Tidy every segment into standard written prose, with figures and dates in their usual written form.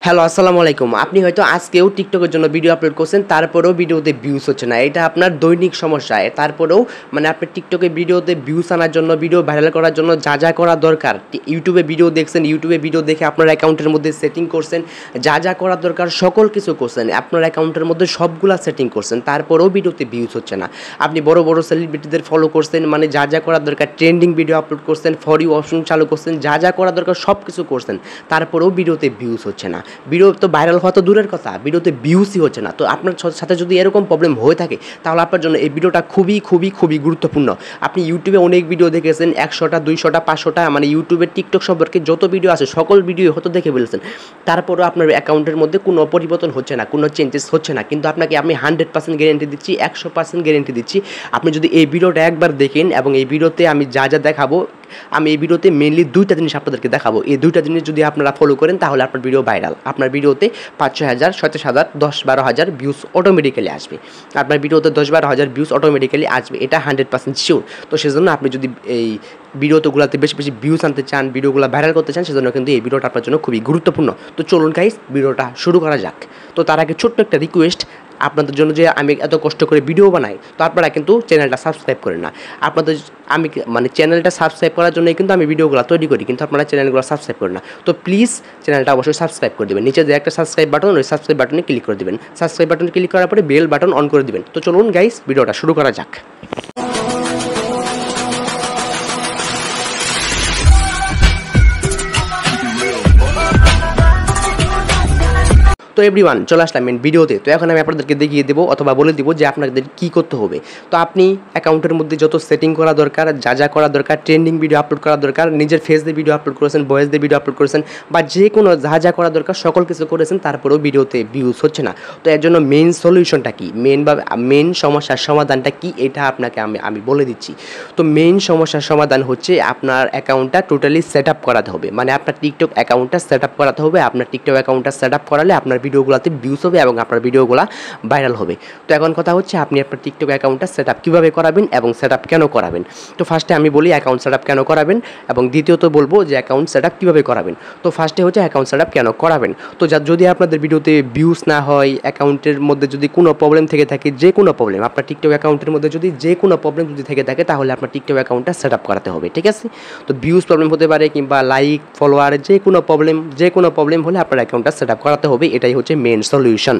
Hello আসসালামু আলাইকুম। আপনি হয়তো আজকেও টিকটকের জন্য ভিডিও আপলোড করছেন, তারপরেও ভিডিওতে ভিউজ হচ্ছে না। এটা আপনার দৈনিক সমস্যা। তারপরেও মানে আপনি টিকটকে ভিডিওতে ভিউজ আনার জন্য, ভিডিও ভাইরাল করার জন্য যা যা করা দরকার, ইউটিউবে ভিডিও দেখছেন, ইউটিউবে ভিডিও দেখে আপনার অ্যাকাউন্টের মধ্যে সেটিং করছেন, যা যা করা দরকার সকল কিছু করছেন, আপনার অ্যাকাউন্টের মধ্যে সবগুলা সেটিং করছেন, তারপরেও ভিডিওতে ভিউজ হচ্ছে না। আপনি বড় বড় সেলিব্রিটিদের ফলো করছেন, মানে যা যা করা দরকার, ট্রেন্ডিং ভিডিও আপলোড করছেন, ফর ইউ অপশন চালু করছেন, যা যা করা দরকার সব কিছু করছেন, তারপরেও ভিডিওতে ভিউজ হচ্ছে না। ভিডিও তো ভাইরাল হওয়া তো দূরের কথা, ভিডিওতে ভিউসই হচ্ছে না। তো আপনার সাথে যদি এরকম প্রবলেম হয়ে থাকে, তাহলে আপনার জন্য এই ভিডিওটা খুবই খুবই খুবই গুরুত্বপূর্ণ। আপনি ইউটিউবে অনেক ভিডিও দেখেছেন, 100টা 200টা 500টা, মানে ইউটিউবের টিকটক সম্পর্কে যত ভিডিও আছে সকল ভিডিও হয়তো দেখে ফেলেছেন, তারপরেও আপনার অ্যাকাউন্টের মধ্যে কোনো পরিবর্তন হচ্ছে না, কোনো চেঞ্জেস হচ্ছে না। কিন্তু আপনাকে আমি 100% গ্যারেন্টি দিচ্ছি, 100% গ্যারেন্টি দিচ্ছি, আপনি যদি এই ভিডিওটা একবার দেখেন এবং এই ভিডিওতে আমি যা যা দেখাবো, আমি এই ভিডিওতে মেনলি দুইটা জিনিস আপনাদেরকে দেখাবো। এই দুইটা জিনিস যদি আপনারা ফলো করেন, তাহলে আপনার ভিডিও ভাইরাল। আপনার ভিডিওতে 5-6,000, 27,000, 10-12,000 ভিউস অটোমেটিক্যালি আসবে। আপনার ভিডিওতে 10-12,000 ভিউস অটোমেটিক্যালি আসবে, এটা 100% শিওর। তো সেজন্য আপনি যদি এই ভিডিওগুলোতে বেশি বেশি ভিউস আনতে চান, ভিডিওগুলো ভাইরাল করতে চান, সেজন্য কিন্তু এই ভিডিওটা আপনার জন্য খুবই গুরুত্বপূর্ণ। তো চলুন গাইস, ভিডিওটা শুরু করা যাক। তো তার আগে ছোট্ট একটা রিকোয়েস্ট আপনাদের জন্য, যে আমি এত কষ্ট করে ভিডিও বানাই, তো আপনারা কিন্তু চ্যানেলটা সাবস্ক্রাইব করেন না। আপনাদের আমি মানে চ্যানেলটা সাবস্ক্রাইব করার জন্যই কিন্তু আমি ভিডিওগুলো তৈরি করি, কিন্তু আপনারা চ্যানেলগুলো সাবস্ক্রাইব করেন না। তো প্লিজ চ্যানেলটা অবশ্যই সাবস্ক্রাইব করে দেবেন। নিচে যে একটা সাবস্ক্রাইব বাটন, ওই সাবস্ক্রাইব বাটনে ক্লিক করে দেবেন। সাবস্ক্রাইব বাটনে ক্লিক করার পরে বেল বাটন অন করে দেবেন। তো চলুন গাইস, ভিডিওটা শুরু করা যাক। তো এভরিওয়ান, চলে আসলাম মেন ভিডিওতে। তো এখন আমি আপনাদেরকে দেখিয়ে দেবো অথবা বলে দিব যে আপনাদের কী করতে হবে। তো আপনি অ্যাকাউন্টের মধ্যে যত সেটিং করা দরকার, যা যা করা দরকার, ট্রেন্ডিং ভিডিও আপলোড করা দরকার, নিজের ফেস দিয়ে ভিডিও আপলোড করেছেন, ভয়েস দিয়ে ভিডিও আপলোড করেছেন, বা যে কোনো যা যা করা দরকার সকল কিছু করেছেন, তারপরেও ভিডিওতে ভিউজ হচ্ছে না। তো এর জন্য মেন সলিউশনটা কী, মেন সমস্যার সমাধানটা কী, এটা আপনাকে আমি বলে দিচ্ছি। তো মেন সমস্যার সমাধান হচ্ছে আপনার অ্যাকাউন্টটা টোটালি সেট আপ করাতে হবে। মানে আপনার টিকটক অ্যাকাউন্টটা সেট আপ করাতে হবে। আপনার টিকটক অ্যাকাউন্টটা সেট আপ করালে আপনার ভিডিওগুলোতে ভিউজ হবে এবং আপনার ভিডিওগুলো ভাইরাল হবে। তো এখন কথা হচ্ছে, আপনি আপনার টিকটক অ্যাকাউন্টটা সেট আপ কীভাবে করাবেন এবং সেট আপ কেন করাবেন। তো ফার্স্টে আমি বলি অ্যাকাউন্ট সেট আপ কেন করাবেন, এবং দ্বিতীয়ত বলবো যে অ্যাকাউন্ট সেট আপ কীভাবে করাবেন। তো ফার্স্টে হচ্ছে অ্যাকাউন্ট সেট আপ কেন করাবেন। তো যদি আপনাদের ভিডিওতে ভিউজ না হয়, অ্যাকাউন্টের মধ্যে যদি কোনো প্রবলেম থেকে থাকে, যে কোনো প্রবলেম, আপনার টিকটক অ্যাকাউন্টের মধ্যে যদি যে কোনো প্রবলেম যদি থেকে থাকে, তাহলে আপনার টিকটক অ্যাকাউন্টটা সেট আপ করাতে হবে, ঠিক আছে। তো ভিউজ প্রবলেম হতে পারে, কিংবা লাইক ফলোয়ার, যে কোনো প্রবলেম হলে আপনার অ্যাকাউন্টটা সেট আপ করাতে হবে। এটাই হচ্ছে মেন সলিউশন।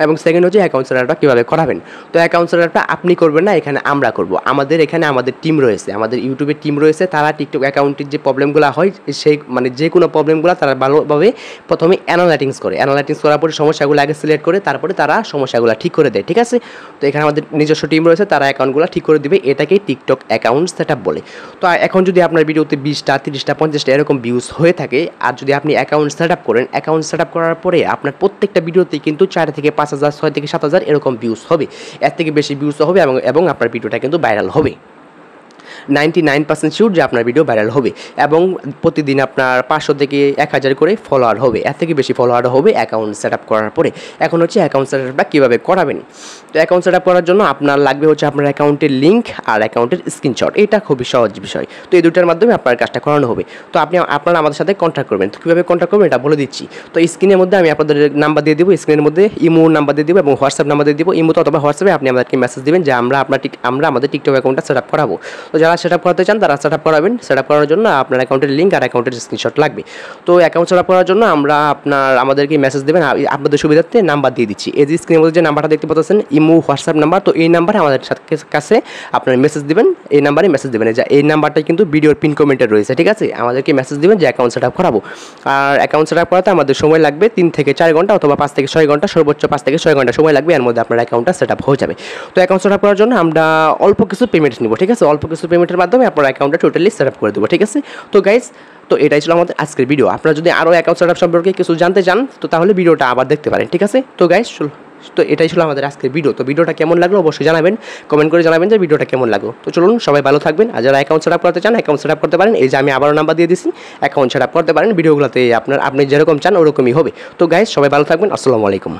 এবং সেকেন্ড হচ্ছে অ্যাকাউন্ট সেট আপটা কীভাবে করাবেন। তো অ্যাকাউন্ট সেট আপটা আপনি করবেন না, এখানে আমরা করব। আমাদের টিম রয়েছে, আমাদের ইউটিউবের টিম রয়েছে, তারা টিকটক অ্যাকাউন্টের যে প্রবলেমগুলো হয়, সেই মানে যে কোনো প্রবলেমগুলো তারা ভালোভাবে প্রথমে অ্যানালাইটিক্স করার পরে সমস্যাগুলো আগে সিলেক্ট করে, তারপরে তারা সমস্যাগুলো ঠিক করে দেয়, ঠিক আছে। তো এখানে আমাদের নিজস্ব টিম রয়েছে, তারা অ্যাকাউন্টগুলো ঠিক করে দেবে। এটাকেই টিকটক অ্যাকাউন্ট সেট আপ বলে। তো এখন যদি আপনার ভিডিওতে 20টা 30টা 50টা এরকম ভিউজ হয়ে থাকে, আর যদি আপনি অ্যাকাউন্ট সেট আপ করেন, অ্যাকাউন্ট সেট আপ করার পরে আপনার প্রত্যেকটা ভিডিওতে কিন্তু 4 থেকে 5,000, 6 থেকে 7,000 এরকম ভিউজ হবে। এর থেকে বেশি ভিউজ হবে এবং আপনার ভিডিওটা কিন্তু ভাইরাল হবে। 99% শিওর যে আপনার ভিডিও ভাইরাল হবে, এবং প্রতিদিন আপনার 500 থেকে 1,000 করে ফলোয়ার হবে। এর থেকে বেশি ফলোয়ার হবে অ্যাকাউন্ট সেট আপ করার পরে। এখন হচ্ছে অ্যাকাউন্ট সেট আপটা কীভাবে করাবেন। তো অ্যাকাউন্ট সেট আপ করার জন্য আপনার লাগবে হচ্ছে আপনার অ্যাকাউন্টের লিঙ্ক আর অ্যাকাউন্টের স্ক্রিনশট। এটা খুবই সহজ বিষয়। তো এই দুটার মাধ্যমে আপনার কাজটা করানো হবে। তো আপনারা আমাদের সাথে কন্ট্যাক্ট করবেন। তো কীভাবে কন্ট্যাক্ট করবেন এটা বলে দিচ্ছি। তো স্ক্রিনের মধ্যে আমি আপনাদের নাম্বার দিয়ে দেবো, স্ক্রিনের মধ্যে ইমো নাম্বার দিয়ে দেবো এবং হোয়াটসঅ্যাপ নাম্বার দিয়ে দেবো। ইমোতে অথবা হোয়াটসঅ্যাপে আপনি আমাদেরকে মেসেজ দেবেন যে আমরা আমাদের টিকটক অ্যাকাউন্টটা সেট আপ করাবো। তো যারা সেট আপ করাতে চান তারা সেট আপ করাবেন। সেট আপ করার জন্য আপনার অ্যাকাউন্টের লিঙ্ক আর অ্যাকাউন্টের স্ক্রিনশট লাগবে। তো অ্যাকাউন্ট সেট আপ করার জন্য আমাদেরকে মেসেজ দেবেন। আপনাদের সুবিধার্থে নাম্বার দিয়ে দিচ্ছি। এই যে স্ক্রিনের মধ্যে যে নাম্বারটা দেখতে পাচ্ছেন, ইমো হোয়াটসঅ্যাপ নাম্বার। তো এই নাম্বারে আমাদের কাছে আপনার মেসেজ দেবেন, এই নাম্বারে মেসেজ দেবেন। এই নাম্বারটাই কিন্তু ভিডিওর পিন কমেন্টে রয়েছে, ঠিক আছে। আমাদেরকে মেসেজ দেবেন যে অ্যাকাউন্ট সেট আপ করাবো। আর অ্যাকাউন্ট সেট আপ করাতে আমাদের সময় লাগবে 3 থেকে 4 ঘন্টা অথবা 5 থেকে 6 ঘন্টা, সর্বোচ্চ 5 থেকে 6 ঘন্টা সময় লাগবে। এর মধ্যে আপনার অ্যাকাউন্টটা সেট আপ হয়ে যাবে। তো অ্যাকাউন্ট সেট আপ করার জন্য আমরা অল্প কিছু পেমেন্ট নিব, ঠিক আছে। অল্প কিছু পেমেন্টের মাধ্যমে আপনার অ্যাকাউন্টটা টোটালি সেট আপ করে দেবো, ঠিক আছে। তো গাইস, তো এটাই ছিল আমাদের আজকের ভিডিও। আপনারা যদি আরও অ্যাকাউন্ট সেট আপ সম্পর্কে কিছু জানতে চান, তো তাহলে ভিডিওটা আবার দেখতে পারেন, ঠিক আছে। তো গাইস, তো এটাই ছিল আমাদের আজকের ভিডিও। তো ভিডিওটা কেমন লাগলো অবশ্যই জানাবেন, কমেন্ট করে জানাবেন যে ভিডিওটা কেমন লাগলো। তো চলুন, সবাই ভালো থাকবেন। আর যারা অ্যাকাউন্ট সেট আপ করতে চান, অ্যাকাউন্ট সেট আপ করতে পারেন। এই যে আমি আবারও নাম্বার দিয়ে দিচ্ছি, অ্যাকাউন্ট সেট আপ করতে পারেন। ভিডিওগুলোতে আপনি যেরকম চান ওরকমই হবে। তো গাইস, সবাই ভালো থাকবেন। আসসালামু আলাইকুম।